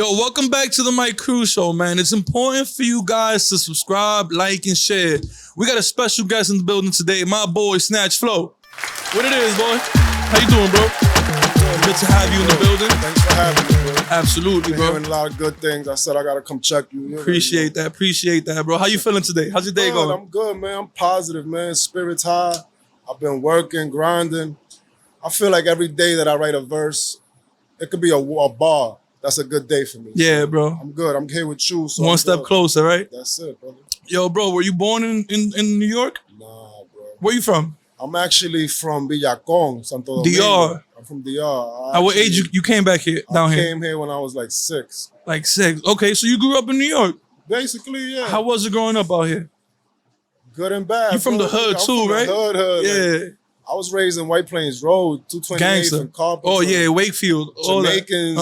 Yo, welcome back to the Mike Cruz Show, man. It's important for you guys to subscribe, like, and share. We got a special guest in the building today, my boy Snatchfloww. What it is, boy? How you doing, bro? Good to have you in the building. Thanks for having me, bro. Absolutely, Been bro. hearing a lot of good things. I said I gotta come check you. Appreciate that, bro. How you feeling today? How's your day going? I'm good, man. I'm positive, man. Spirits high. I've been working, grinding. I feel like every day that I write a verse, it could be a bar. That's a good day for me. Yeah, bro. I'm good. I'm here with you. So One step closer, right? That's it, brother. Yo, bro, were you born in New York? Nah, bro. Where you from? I'm actually from Villacón, Santo Domingo. DR. I'm from DR. At what age you came back here, down I here? came here when I was like 6. Like 6. Okay, so you grew up in New York. Basically, yeah. How was it growing up out here? Good and bad. You from the hood too, right? Hood. Yeah. Like, I was raised in White Plains Road, 228 and Carpenter. Oh yeah, Wakefield. Jamaicans.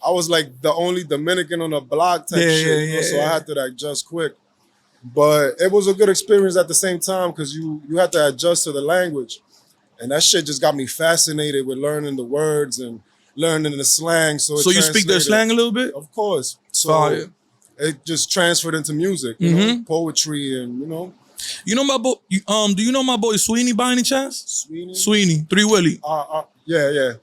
I was like the only Dominican on the block type shit. Yeah. So I had to adjust quick. But it was a good experience at the same time because you had to adjust to the language. And that shit just got me fascinated with learning the words and learning the slang. So you speak their slang a little bit? Of course. So it just transferred into music, you know, poetry and, you know. You know my boy, do you know my boy Sweeney by any chance? Sweeney, 3 Willie. Yeah.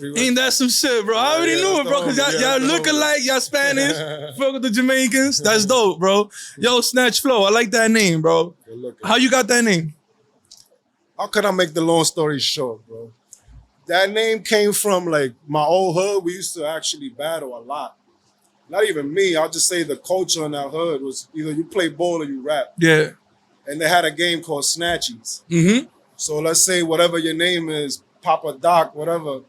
Ain't that some shit, bro? I already knew it, bro, because y'all look alike, y'all Spanish, fuck with the Jamaicans. That's dope, bro. Yo, Snatchfloww, I like that name, bro. How you got that name? How can I make the long story short, bro? That name came from like my old hood. We used to actually battle a lot. Not even me, I'll just say the culture in that hood was either you play ball or you rap. Yeah. And they had a game called Snatchies. So let's say whatever your name is, Papa Doc, whatever.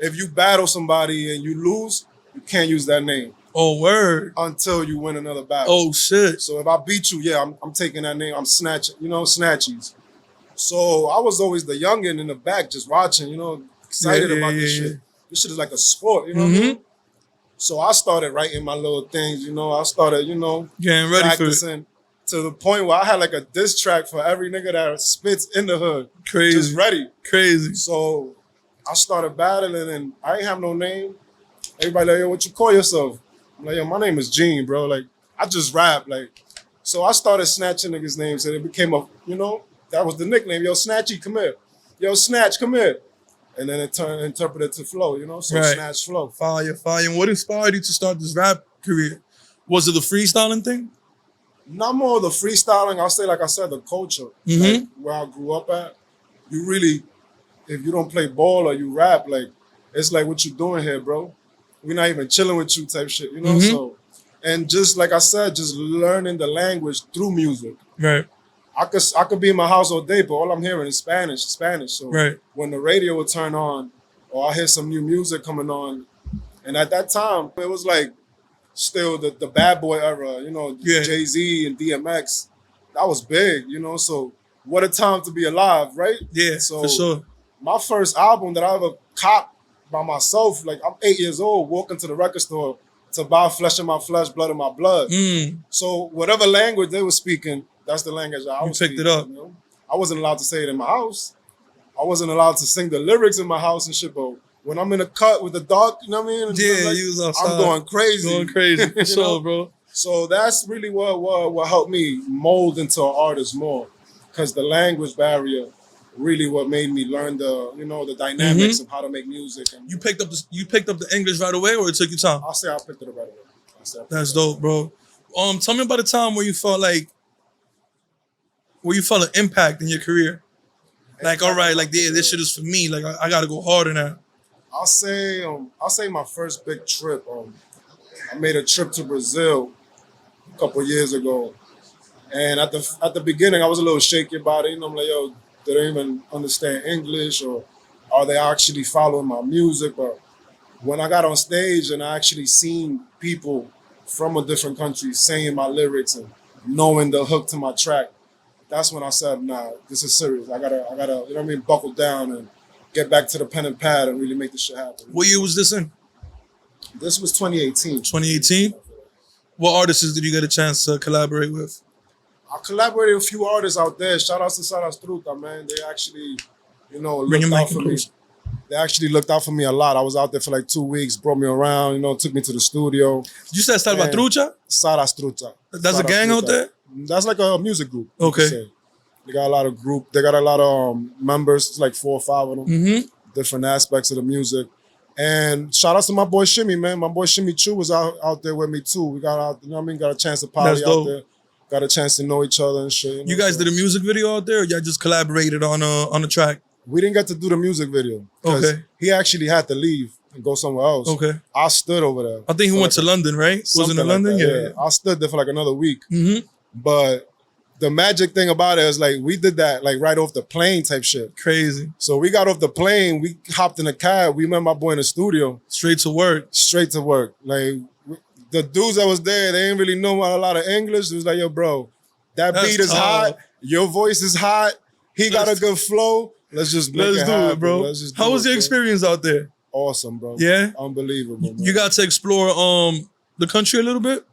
If you battle somebody and you lose, you can't use that name. Oh, word. Until you win another battle. Oh, shit. So if I beat you, yeah, I'm taking that name. I'm Snatchies. So I was always the youngin' in the back just watching, you know, excited about this shit. This shit is like a sport, you know what I mean? So I started writing my little things, you know. I started, you know, getting ready practicing to the point where I had like a diss track for every nigga that spits in the hood. Crazy. Just ready. Crazy. So I started battling and I ain't have no name. Everybody like, yo, what you call yourself? I'm like, yo, my name is Gene, bro. Like, I just rap. Like, so I started snatching niggas' names and it became a, you know, that was the nickname. Yo, Snatchy, come here. Yo, Snatch, come here. And then it turned interpreted to flow, you know? So Snatchfloww. Fire. And what inspired you to start this rap career? Was it the freestyling thing? Not more the freestyling. I'll say, like I said, the culture. Like, where I grew up at. You really, if you don't play ball or you rap, like, it's like, what you doing here, bro? We're not even chilling with you type shit, you know? So, and just like I said, just learning the language through music. Right. I could be in my house all day, but all I'm hearing is Spanish. So when the radio would turn on, or I hear some new music coming on, and at that time, it was like still the bad boy era, you know, Jay-Z and DMX. That was big, you know, so what a time to be alive, right? Yeah, so for sure. My first album that I ever copped by myself, like I'm 8 years old, walking to the record store to buy Flesh of My Flesh, Blood of My Blood. So whatever language they were speaking, that's the language I was speaking. You picked it up. You know? I wasn't allowed to say it in my house. I wasn't allowed to sing the lyrics in my house and shit, but when I'm in a cut with the dog, you know what I mean? Yeah, like, you was outside. I'm going crazy. For sure, bro. So that's really what helped me mold into an artist more. Because the language barrier really what made me learn the dynamics of how to make music. And you picked up the English right away, or it took you time? I'll say I picked it up right away. That's dope, bro. Tell me about a time where you felt an impact in your career. Like, all right, like, yeah, this shit is for me. Like, I gotta go harder now. I'll say my first big trip. I made a trip to Brazil a couple years ago, and at the beginning, I was a little shaky about it. You know, I'm like, yo, they don't even understand English, or are they actually following my music? But when I got on stage and I actually seen people from a different country saying my lyrics and knowing the hook to my track, that's when I said, nah, this is serious. I gotta, you know what I mean, buckle down and get back to the pen and pad and really make this shit happen. What year was this in? This was 2018. 2018? What artists did you get a chance to collaborate with? I collaborated with a few artists out there. Shout out to Truta, man. They actually, you know, Bring looked your out mic for me. close. They actually looked out for me a lot. I was out there for like 2 weeks, brought me around, you know, took me to the studio. You said Salvatrucha? Sarastrucha. That's a gang out there? That's like a music group. Okay. They got a lot of They got a lot of members. It's like 4 or 5 of them. Mm-hmm. Different aspects of the music. And shout out to my boy Shimmy, man. My boy Shimmy Chu was out there with me too. We got out, you know what I mean? Got a chance to party out there. Got a chance to know each other and shit. You guys did a music video out there, or y'all just collaborated on a track? We didn't get to do the music video. Okay. He actually had to leave and go somewhere else. Okay. I stood over there. I think he went to London, right? Was it in London? Yeah. I stood there for like another week. Mm-hmm. But the magic thing about it is like we did that like right off the plane type shit. Crazy. So we got off the plane, we hopped in a cab, we met my boy in the studio. Straight to work. Like the dudes that was there, they didn't really know a lot of English. It was like, yo, bro, that beat is hot. Your voice is hot. He got a good flow. Let's just make it happen, bro. How was your experience out there? Awesome, bro. Yeah? Unbelievable, man. You got to explore the country a little bit?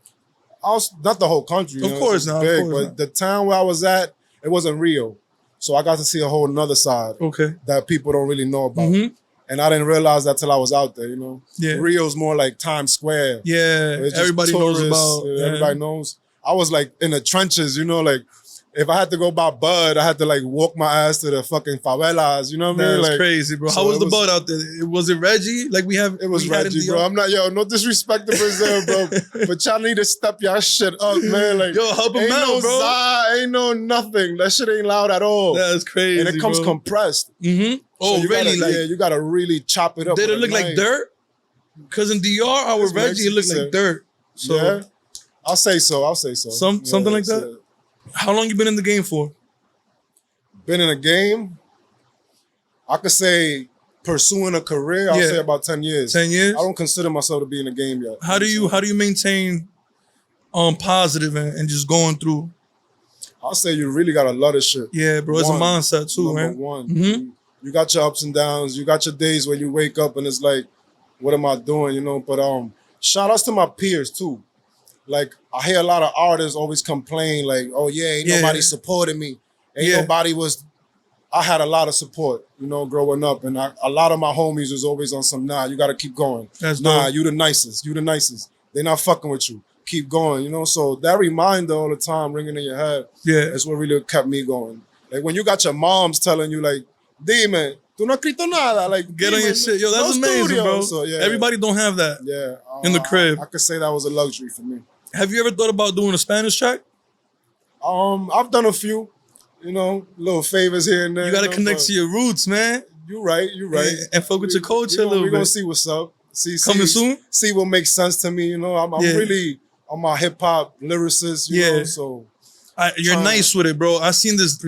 Not the whole country. Of course not. But the town where I was at, it wasn't Rio. So I got to see a whole nother side that people don't really know about. Mm-hmm. And I didn't realize that till I was out there, you know? Yeah. Rio's more like Times Square. Yeah, everybody knows about. Everybody knows. I was like in the trenches, you know, like if I had to go buy bud, I had to like walk my ass to the fucking favelas, you know what I mean? That's like, crazy, bro. How was the bud out there? Was it Reggie? Like it was Reggie, bro. I'm not, no disrespect to Brazil, bro. But y'all need to step y'all shit up, man. Like, help him out, bro. Ain't no nothing. That shit ain't loud at all. That's crazy, and it comes compressed. Mm-hmm. Oh, so really? You gotta really chop it up. Did it look like dirt? Because in DR, our Reggie, it looked like dirt. So yeah, I'll say so. Something like that. How long you been in the game for? Been in a game, I could say pursuing a career, I'll say about 10 years. 10 years? I don't consider myself to be in a game yet. How do you maintain positive and just going through? I'll say you really gotta love this shit. Yeah, bro. It's a mindset too, man. Number one. Mm-hmm. You got your ups and downs. You got your days where you wake up and it's like, what am I doing? You know, but shout outs to my peers too. Like, I hear a lot of artists always complain, like, oh yeah, ain't nobody supported me. I had a lot of support, you know, growing up. And a lot of my homies was always on some, you got to keep going. You the nicest. They're not fucking with you. Keep going, you know? So that reminder all the time ringing in your head is what really kept me going. Like, when you got your moms telling you, like, dime, tú no escrito nada. Like, get on your shit. Yo, that's amazing, bro. So, everybody don't have that in the crib. I could say that was a luxury for me. Have you ever thought about doing a Spanish track? I've done a few, you know, little favors here and there. You got to connect to your roots, man. You're right. And fuck with your culture a little bit. We're going to see what's up. Coming soon? See what makes sense to me, you know. I'm really on my hip-hop lyricist, you know, so. You're nice with it, bro. I seen this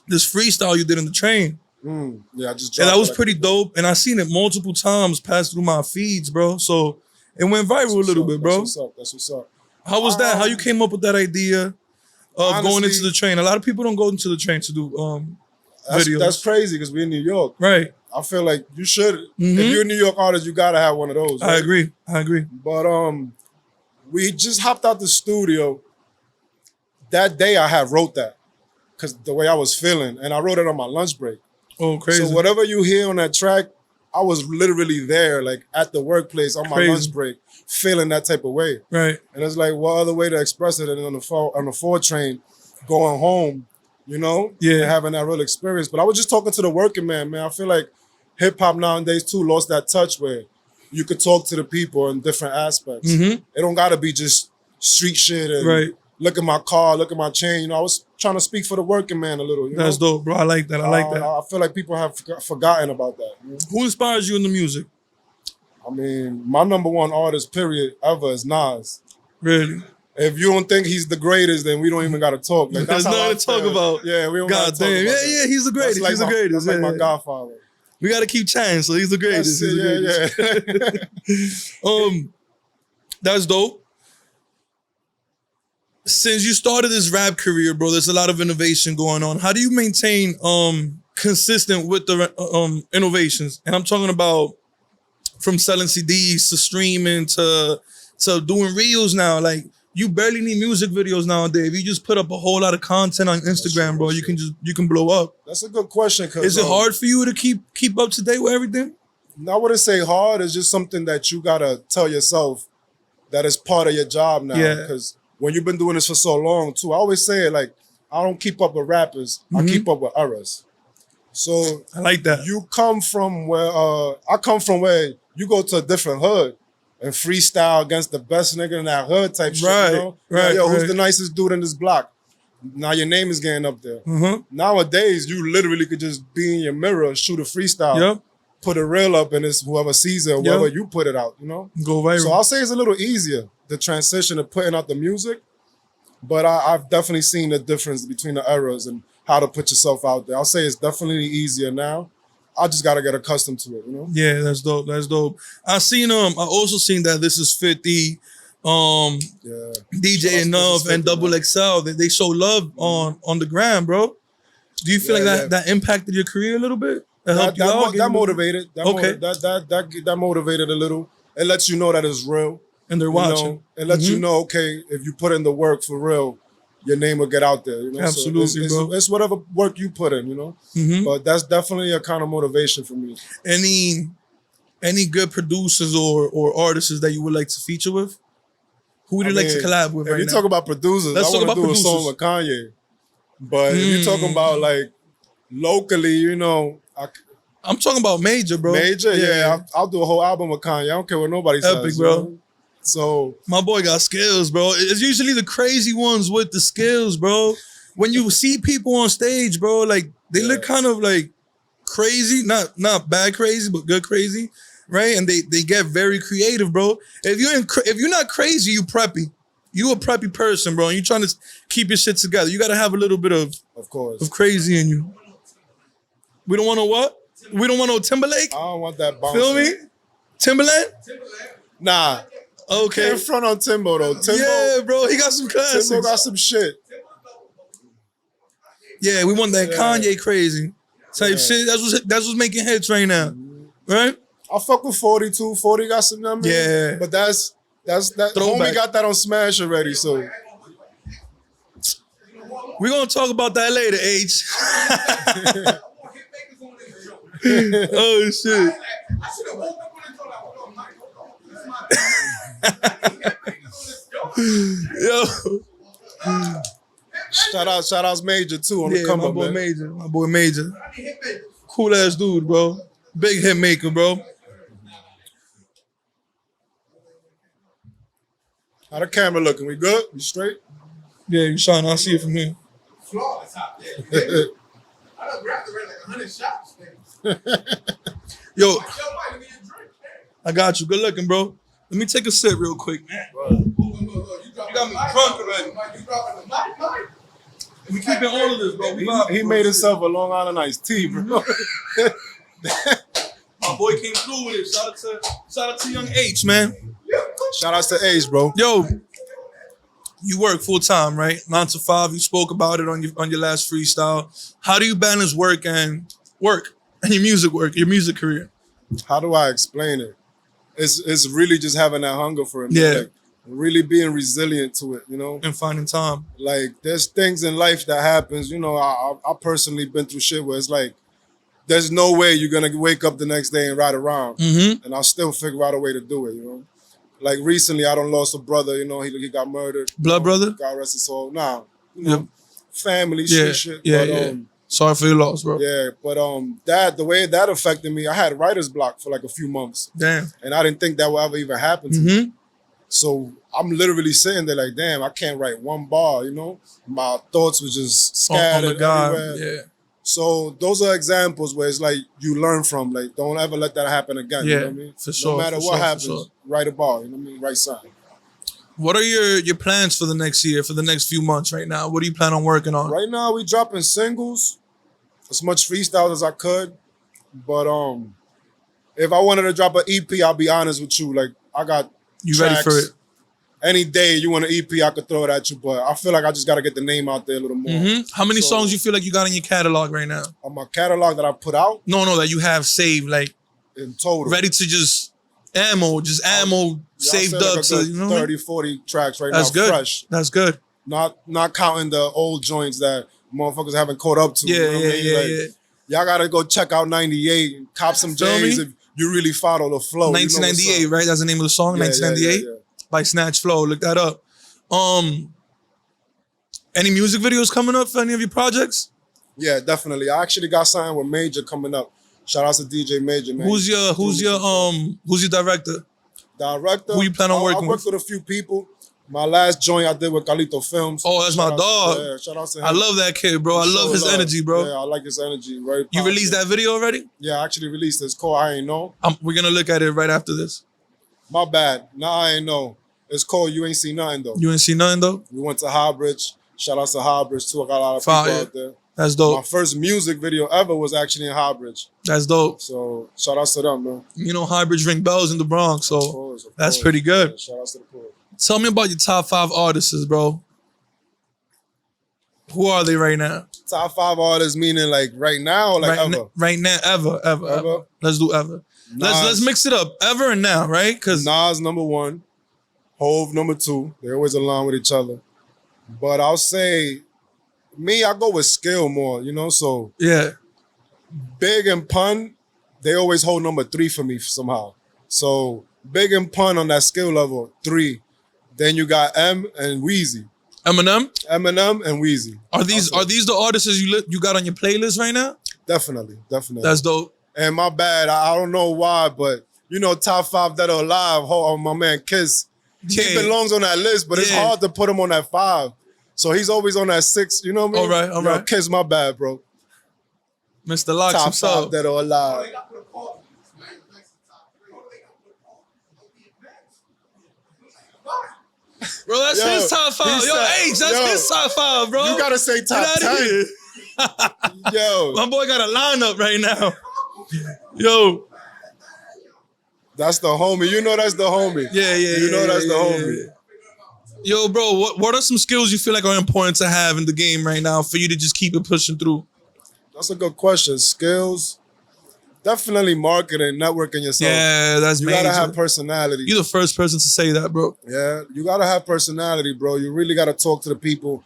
freestyle you did in the train. Yeah, I just dropped and that was pretty dope. And I seen it multiple times pass through my feeds, bro. So it went viral a little bit, bro. That's what's up. How was that? How you came up with that idea of going into the train? A lot of people don't go into the train to do videos. That's crazy because we're in New York. Right. I feel like you should. If you're a New York artist, you gotta have one of those. Right? I agree. But we just hopped out the studio. That day I wrote that because the way I was feeling, and I wrote it on my lunch break. Oh, crazy. So whatever you hear on that track, I was literally there, like at the workplace on my lunch break, feeling that type of way. Right. And it's like, what other way to express it than on the 4 train, going home, you know? Yeah. And having that real experience. But I was just talking to the working man, man. I feel like hip hop nowadays too lost that touch where you could talk to the people in different aspects. Mm-hmm. It don't gotta be just street shit and look at my car, look at my chain. You know, I was trying to speak for the working man a little. You That's dope, bro. I like that. I feel like people have forgotten about that. You know? Who inspires you in the music? I mean, my number one artist, period, ever is Nas. Really? If you don't think he's the greatest, then we don't even got to talk. Like, that's There's nothing to talk about. Yeah, we don't got to talk damn. about Yeah, he's the greatest. He's the greatest. That's like my godfather. We got to keep chatting, so he's the greatest. He's the greatest. That's dope. Since you started this rap career, bro, there's a lot of innovation going on. How do you maintain consistent with the innovations? And I'm talking about from selling CDs to streaming to doing reels now. Like, you barely need music videos nowadays. If you just put up a whole lot of content on Instagram, bro, you can blow up. That's a good question. Is it hard for you to keep up to date with everything? I wouldn't say hard. It's just something that you gotta tell yourself that is part of your job now. Yeah. Because when you've been doing this for so long too, I always say it like, I don't keep up with rappers. I keep up with eras. So I like that. you come from where I come from, where you go to a different hood and freestyle against the best nigga in that hood type shit. Right, You know? right, Yo, who's right. the nicest dude in this block? Now your name is getting up there. Nowadays, you literally could just be in your mirror, shoot a freestyle, Yep. put a reel up, and it's whoever sees it or whoever you put it out, you know? Go viral. So I'll say it's a little easier, the transition of putting out the music, but I've definitely seen the difference between the eras and how to put yourself out there. I'll say it's definitely easier now. I just gotta get accustomed to it, you know? Yeah, that's dope. That's dope. I also seen that this is 50, DJ Enough and Double XL. They show love on the gram, bro. Do you feel like that impacted your career a little bit? That motivated. That motivated a little. It lets you know that it's real. And they're watching. It lets you know, okay, if you put in the work for real, your name will get out there. You know, absolutely, so bro. It's whatever work you put in, you know. But that's definitely a kind of motivation for me. Any good producers or artists that you would like to feature with? Who would you like to collab with? If you talk about producers, I want to do a song with Kanye. But if you're talking about like locally, you know, I'm talking about major, bro. Major, yeah. I'll do a whole album with Kanye. I don't care what nobody says. Epic, bro. You know? So my boy got skills, bro. It's usually the crazy ones with the skills, bro. When you see people on stage, bro, like they look kind of like crazy, not bad crazy, but good crazy, right? And they get very creative, bro. If you're not crazy, you preppy. You a preppy person, bro, and you're trying to keep your shit together. You gotta have a little bit of course, of crazy in you. We don't want no what? We don't want no Timberlake? I don't want that bounce. Feel me? Timberland? Nah. Okay. In front on Timbo though. Yeah, bro, he got some classics. Timbo got some shit. Yeah, we want that Kanye crazy type shit. That's what's making hits right now, right? I fuck with 40 too. 40 got some numbers. Yeah, but that's that. Throwback. Homie got that on Smash already. So we're gonna talk about that later, H. Oh shit. Yo. Shout outs Major too on the come up, man. My boy Major. Cool ass dude, bro. Big hit maker, bro. How the camera looking? We good? You straight? Yeah, you shine. I see it from here. Flawless out there. I done grabbed like 100 shots, Yo, I got you. Good looking, bro. Let me take a sip real quick, man. You got me drunk already. You dropping the mic? We keeping all of this, bro. He made himself a Long Island iced tea, bro. My boy came through with it. Shout out to Young H, man. Shout out to Ace, bro. Yo, you work full time, right? 9 to 5. You spoke about it on your last freestyle. How do you balance work and your music career? How do I explain it? It's really just having that hunger for it. Yeah. Like, really being resilient to it, you know? And finding time. Like, there's things in life that happens, you know, I personally been through shit where it's like, there's no way you're going to wake up the next day and ride around. And I'll still figure out a way to do it, you know? Like, recently, I done lost a brother, you know, he got murdered. Blood brother? God rest his soul. Nah, you know, family shit. Yeah. Sorry for your loss, bro. Yeah, but the way that affected me, I had writer's block for like a few months. Damn. And I didn't think that would ever even happen to me. So I'm literally sitting there like, damn, I can't write one bar, you know? My thoughts were just scattered everywhere. Yeah. So those are examples where it's like you learn from, like, don't ever let that happen again. Yeah, you know what I mean? for sure. No matter what happens, write a bar, you know what I mean? Write something. What are your plans for the next year, for the next few months right now? What do you plan on working on? Right now, we dropping singles, as much freestyle as I could. But if I wanted to drop an EP, I'll be honest with you. Like, I got You tracks. ready for it? Any day you want an EP, I could throw it at you. But I feel like I just got to get the name out there a little more. How many songs you feel like you got in your catalog right now? On my catalog that I put out? No, that you have saved, like in total. ready to just ammo, just ammo saved I'll say up. like So, a good you know what I mean? 30, 40 tracks right That's now, good. fresh. That's good. Not counting the old joints that motherfuckers haven't caught up to. Yeah, you know what I yeah, mean? yeah, Like, yeah. y'all gotta go check out 98 and cop some Feel me? J's if you really follow the flow. 1998, you know right? That's the name of the song, what's up. 1998 Yeah. by Snatchfloww. Look that up. Any music videos coming up for any of your projects? Yeah, definitely. I actually got signed with Major coming up. Shout out to DJ Major, man. Who's your director? Director? Who you plan on working I worked with a few people. My last joint I did with Carlito Films. Oh, that's my dog. Yeah, shout out to him. I love that kid, bro. I love his energy, bro. Yeah, I like his energy. Very You positive. released that video already? Yeah, I actually released it. It's called I Ain't Know. We're gonna look at it right after this. My bad. Nah, I Ain't Know. It's called You Ain't See Nothing, though. You ain't see nothing though? We went to Highbridge. Shout out to Highbridge, too. I got a lot of Fire. people out there. That's My dope. first music video ever was actually in Highbridge. That's dope. So, shout out to them, man. You know, Highbridge ring bells in the Bronx, Of so course, of that's course. pretty good. Yeah, shout out to the poor. Tell me about your top 5 artists, bro. Who are they right now? Top 5 artists, meaning like right now or like ever? Right now, ever. Let's do ever. Let's mix it up. Ever and now, right? Because Nas number 1, Hove number 2. They always align with each other. But I'll say, I go with skill more, you know? So yeah, Big and Pun, they always hold number 3 for me somehow. So Big and Pun on that skill level, 3. Then you got M and Weezy. Eminem. Eminem and Weezy. Are these the artists you got on your playlist right now? Definitely. That's dope. And my bad, I don't know why, but you know, top 5 that are alive, my man Kiss, he belongs on that list, but it's hard to put him on that 5. So he's always on that 6, you know what I mean? All right. Kiss, my bad, bro. Mr. Locks Top himself. 5 that are alive. Bro, that's his top 5. Yo, H, that's his top 5, bro. You gotta say top 10. Yo. My boy got a lineup right now. Yo. That's the homie. You know that's the homie. Yeah. You know that's the homie. Yo, bro, what are some skills you feel like are important to have in the game right now for you to just keep it pushing through? That's a good question. Skills, definitely marketing, networking yourself. Yeah, that's You major. gotta have personality. You're the first person to say that, bro. Yeah, you gotta have personality, bro. You really gotta talk to the people.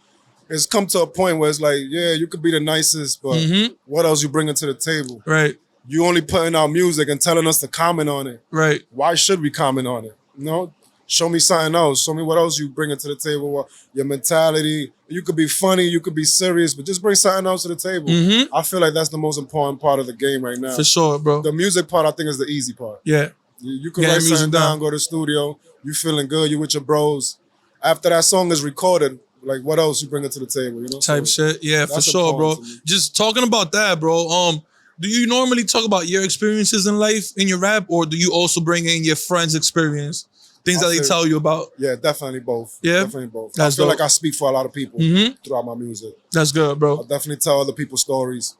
It's come to a point where it's like, yeah, you could be the nicest, but what else you bringing to the table? Right. You only putting out music and telling us to comment on it. Right. Why should we comment on it? You know? Show me something else. Show me what else you bringing to the table. Your mentality. You could be funny, you could be serious, but just bring something else to the table. I feel like that's the most important part of the game right now. For sure, bro. The music part, I think, is the easy part. Yeah. You can Yeah, write music something down. down, go to the studio, you feeling good, you with your bros. After that song is recorded, like what else you bringing to the table, you know? Type shit. Yeah, for that's sure, bro. important to me. Just talking about that, bro. Do you normally talk about your experiences in life in your rap, or do you also bring in your friends' experience? Things that they tell you about? Yeah, definitely both. Yeah? Definitely both. That's I feel dope. like I speak for a lot of people throughout my music. That's good, I bro. definitely tell other people stories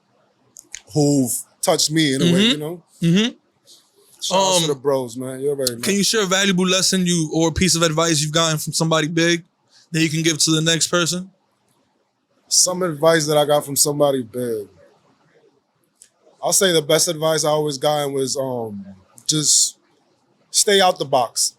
who've touched me in a way, you know? Shout out to the bros, man. You're very nice. Can you share a valuable lesson or a piece of advice you've gotten from somebody big that you can give to the next person? Some advice that I got from somebody big. I'll say the best advice I always gotten was just stay out the box.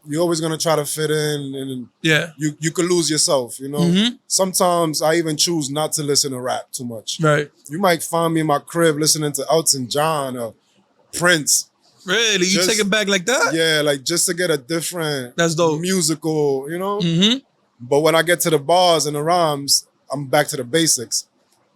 You're always gonna try to fit in, and Yeah. you could lose yourself. You know. Sometimes I even choose not to listen to rap too much. Right. You might find me in my crib listening to Elton John or Prince. Really? You Just- take it back like that? Yeah, like just to get a different That's dope. musical, you know. But when I get to the bars and the rhymes, I'm back to the basics.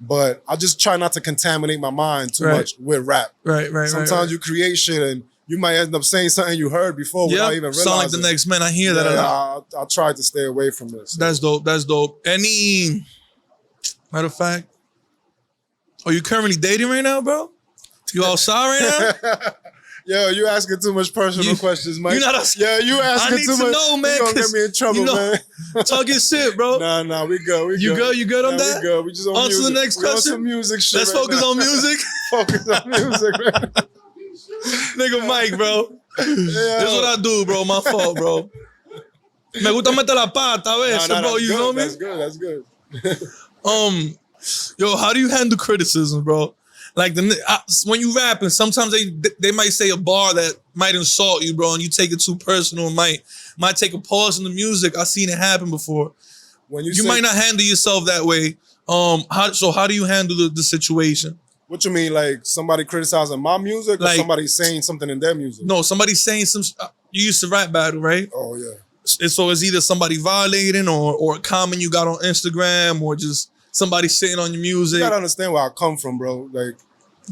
But I just try not to contaminate my mind too Right. much with rap. Right. Sometimes you create shit and you might end up saying something you heard before without even realizing. sound like the next man. I hear that a lot. I tried to stay away from this. That's dope. Any matter of fact, are you currently dating right now, bro? You outside right now? Yo, you asking too much personal questions, Mike. You're not asking. Yeah, you asking I need too to much. know, man. You gonna get 'cause, me in trouble, you know, man. Talking shit, bro. Nah, we good. You good? You good on that? We good. We just on On to music. the next We on question. some music shit. Let's right focus now. on music. Focus on music, man. Nigga Mike, bro. Yeah. This is what I do, bro. My fault, bro. Me gusta meter la pata a veces, Nah, bro. that's You good. know me? That's good. Yo, how do you handle criticism, bro? Like when you rapping, sometimes they might say a bar that might insult you, bro, and you take it too personal, might take a pause in the music. I've seen it happen before. When You might not handle yourself that way. How do you handle the situation? What you mean, like somebody criticizing my music, or Like- somebody saying something in their music? No, somebody's saying some. You used to rap battle, right? Oh yeah. And so it's either somebody violating or a comment you got on Instagram or just somebody sitting on your You music gotta understand where I come from, bro. Like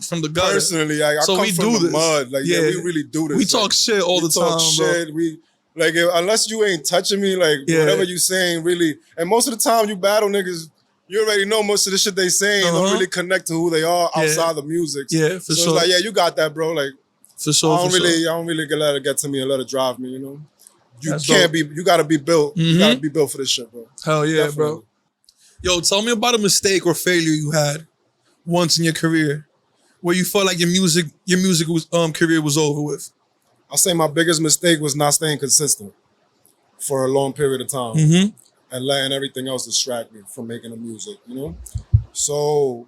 from the gutter. personally, like, I So come we from do the this. mud. Like yeah, Yeah. we really do this. We Like, talk shit all we the talk time, shit. We like unless you ain't touching me, like Yeah. whatever you saying really. And most of the time you battle niggas, you already know most of the shit they saying don't Uh-huh. really connect to who they are Yeah. outside the music. Yeah, for so sure. it's like, yeah, you got that, bro. Like For sure. I For sure. don't really let it get to me and let it drive me, you know. You That's can't dope. be. You gotta be built. You Mhm. gotta be built for this shit, bro. Hell yeah, Definitely. bro. Yo, tell me about a mistake or failure you had once in your career where you felt like your music was career was over with. I'll say my biggest mistake was not staying consistent for a long period of time Mm-hmm. and letting everything else distract me from making the music, you know? So,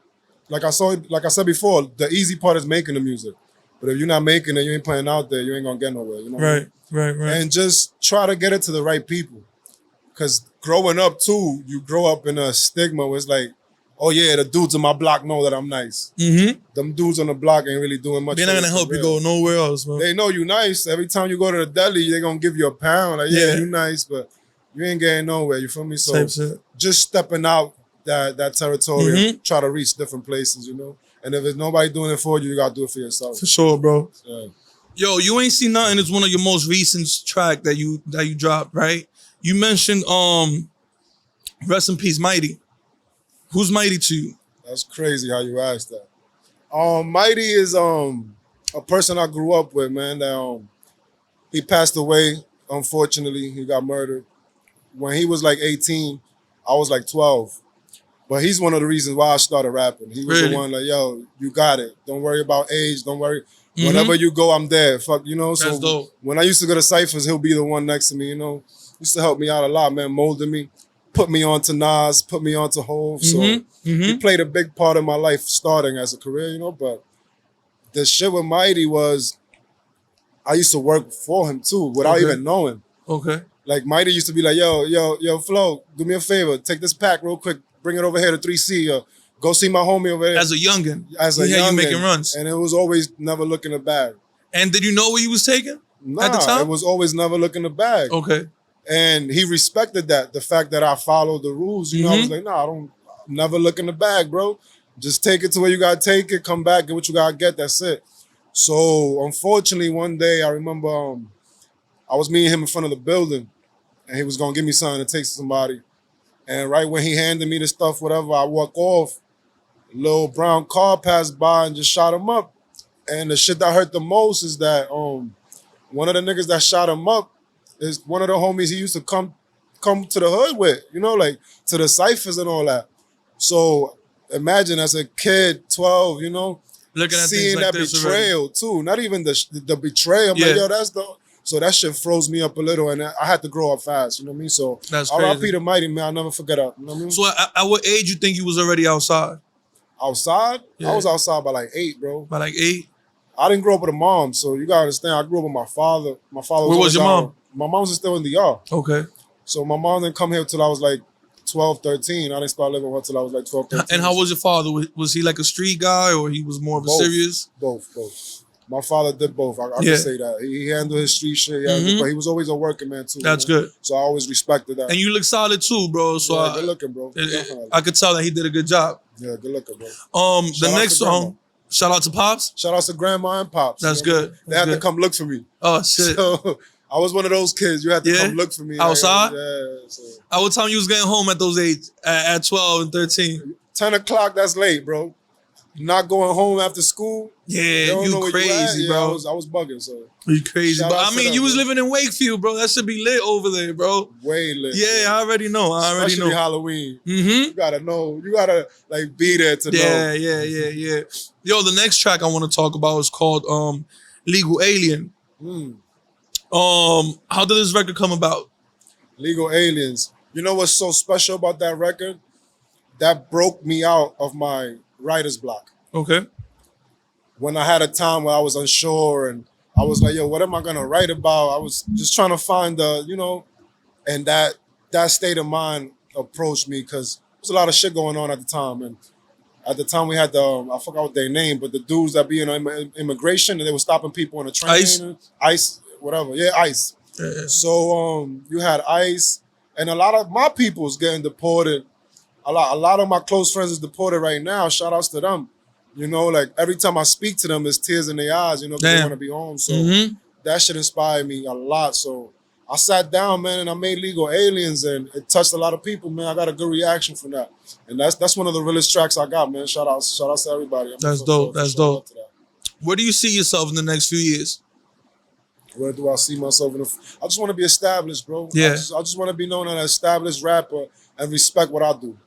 like I said before, the easy part is making the music. But if you're not making it, you ain't playing out there, you ain't gonna get nowhere, you know what I mean? Right. And just try to get it to the right people. Because growing up too, you grow up in a stigma where it's like, oh yeah, the dudes on my block know that I'm nice. Mm-hmm. Them dudes on the block ain't really doing much. They're for not their gonna help you career. go nowhere else, bro. They know you nice. Every time you go to the deli, they gonna give you a pound. Like, yeah, Yeah. you nice, but you ain't getting nowhere. You feel me? So Same shit. just stepping out that territory, Mhm. and try to reach different places, you know. And if there's nobody doing it for you, you gotta do it for yourself. For sure, bro. Yeah. Yo, You Ain't Seen Nothing is one of your most recent track that you dropped, right? You mentioned rest in peace, Mighty. Who's Mighty to you? That's crazy how you asked that. Mighty is a person I grew up with, man. That he passed away. Unfortunately, he got murdered when he was like 18. I was like 12. But he's one of the reasons why I started rapping. He was Really? the one like, yo, you got it. Don't worry about age. Don't worry. Mhm. Whenever you go, I'm there. Fuck, you know. So That's dope. when I used to go to ciphers, he'll be the one next to me. You know, used to help me out a lot, man. Molded me, put me on to Nas, put me on to Hov. So Mhm. he Mhm. played a big part of my life starting as a career, you know. But the shit with Mighty was, I used to work for him too, without Okay. even knowing. Okay. Like Mighty used to be like, yo, Flo, do me a favor, take this pack real quick, bring it over here to 3C, or go see my homie over there. As a youngin, As a he had you youngin', making runs. and it was always never look in the bag. And did you know where you was taking? Nah, At the time? it was always never look in the bag. Okay. And he respected that, the fact that I followed the rules. You know, I was like, nah, I don't never look in the bag, bro. Just take it to where you gotta take it, come back, get what you gotta get, that's it. So unfortunately, one day I remember I was meeting him in front of the building, and he was gonna give me something to take to somebody. And right when he handed me the stuff, whatever, I walk off, a little brown car passed by and just shot him up. And the shit that hurt the most is that one of the niggas that shot him up is one of the homies he used to come to the hood with, you know, like to the ciphers and all that. So imagine as a kid, 12, you know, Looking at seeing things like that this betrayal too. Not even the betrayal. I'm like, Yeah. yo, that's the. So that shit froze me up a little, and I had to grow up fast. You know what I mean? So That's R.I.P. crazy. the Mighty, man. I'll never forget that. You know what I mean? So at what age you think you was already outside? Outside, Yeah. I was outside by like 8, bro. By like 8? I didn't grow up with a mom, so you gotta understand. I grew up with my father. My father. Where was always your out. mom? My mom was still in the DR. Okay. So my mom didn't come here till I was like 12, 13. I didn't start living with her till I was like 12, 13. And how was your father? Was he like a street guy or he was more of a Both. serious? Both. My father did both. I Yeah. can say that. He handled his street shit, but he was always a working man too. That's you know? good. So I always respected that. And you look solid too, bro. So Yeah, good looking, bro. Definitely. I could tell that he did a good job. Yeah, good looking, bro. The Shout out next to grandma. song, shout out to Pops. Shout out to grandma and pops. That's you know? good. They That's had to good. come look for me. Oh shit. So I was one of those kids. You had to Yeah? come look for me. Outside? Yeah. So At what time you was getting home at those age? At 12 and 13? 10 o'clock, that's late, bro. Not going home after school. Yeah, They don't know you where crazy, you at. Yeah, bro. I was bugging, so You crazy, Shout but out I to mean, them, you was bro. living in Wakefield, bro. That should be lit over there, bro. way lit. Yeah, I already know. Especially Halloween. Mm-hmm. You gotta know. You gotta like be there to know. Yeah. Yo, the next track I want to talk about is called Legal Alien. Mm. How did this record come about? Legal Aliens. You know what's so special about that record? That broke me out of my writer's block. Okay. When I had a time where I was unsure and I was like, yo, what am I gonna write about? I was just trying to find the, and that state of mind approached me because there's a lot of shit going on at the time. And at the time we had I forgot what their name, but the dudes that be in immigration and they were stopping people on the train. ICE, whatever. Yeah, ICE. Yeah. So you had ICE, and a lot of my people's getting deported. A lot of my close friends is deported right now. Shout outs to them. Like every time I speak to them, there's tears in their eyes, because they want to be home. So that shit inspired me a lot. So I sat down, man, and I made Legal Aliens, and it touched a lot of people, man. I got a good reaction from that. And that's one of the realest tracks I got, man. Shout out to everybody. That's dope. That's dope. Where do you see yourself in the next few years? Where do I see myself I just want to be established, bro. Yeah. I just want to be known as an established rapper and respect what I do.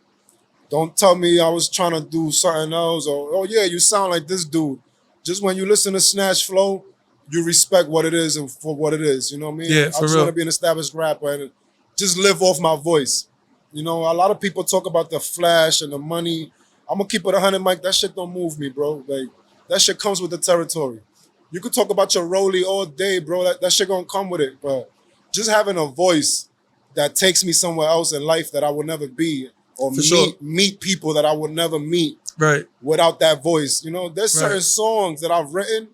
Don't tell me I was trying to do something else or, oh yeah, you sound like this dude. Just when you listen to Snatchfloww, you respect what it is and for what it is. You know what I mean? Yeah, I just want to be an established rapper and just live off my voice. A lot of people talk about the flash and the money. I'm going to keep it 100, Mike. That shit don't move me, bro. Like, that shit comes with the territory. You could talk about your rollie all day, bro. That shit gonna come with it. But just having a voice that takes me somewhere else in life that I would never be, or meet people that I would never meet without that voice. There's certain songs that I've written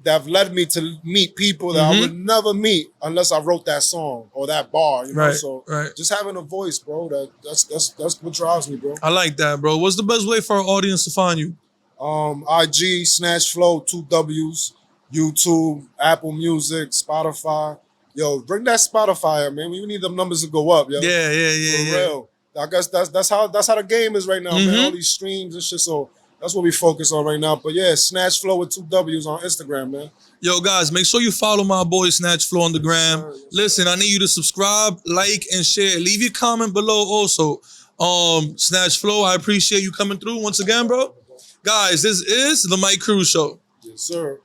that have led me to meet people that I would never meet unless I wrote that song or that bar. So just having a voice, bro, that's what drives me, bro. I like that, bro. What's the best way for our audience to find you? IG, Snatchfloww, 2 W's, YouTube, Apple Music, Spotify. Yo, bring that Spotify up, man. We need them numbers to go up, yo. Yeah. For real. I guess that's how the game is right now, man. All these streams and shit. So that's what we focus on right now. But yeah, Snatchfloww with 2 W's on Instagram, man. Yo, guys, make sure you follow my boy Snatchfloww on the gram. Yes, sir. Listen, I need you to subscribe, like, and share. Leave your comment below also. Snatchfloww, I appreciate you coming through once again, bro. Guys, this is the Mike Cruz Show. Yes, sir.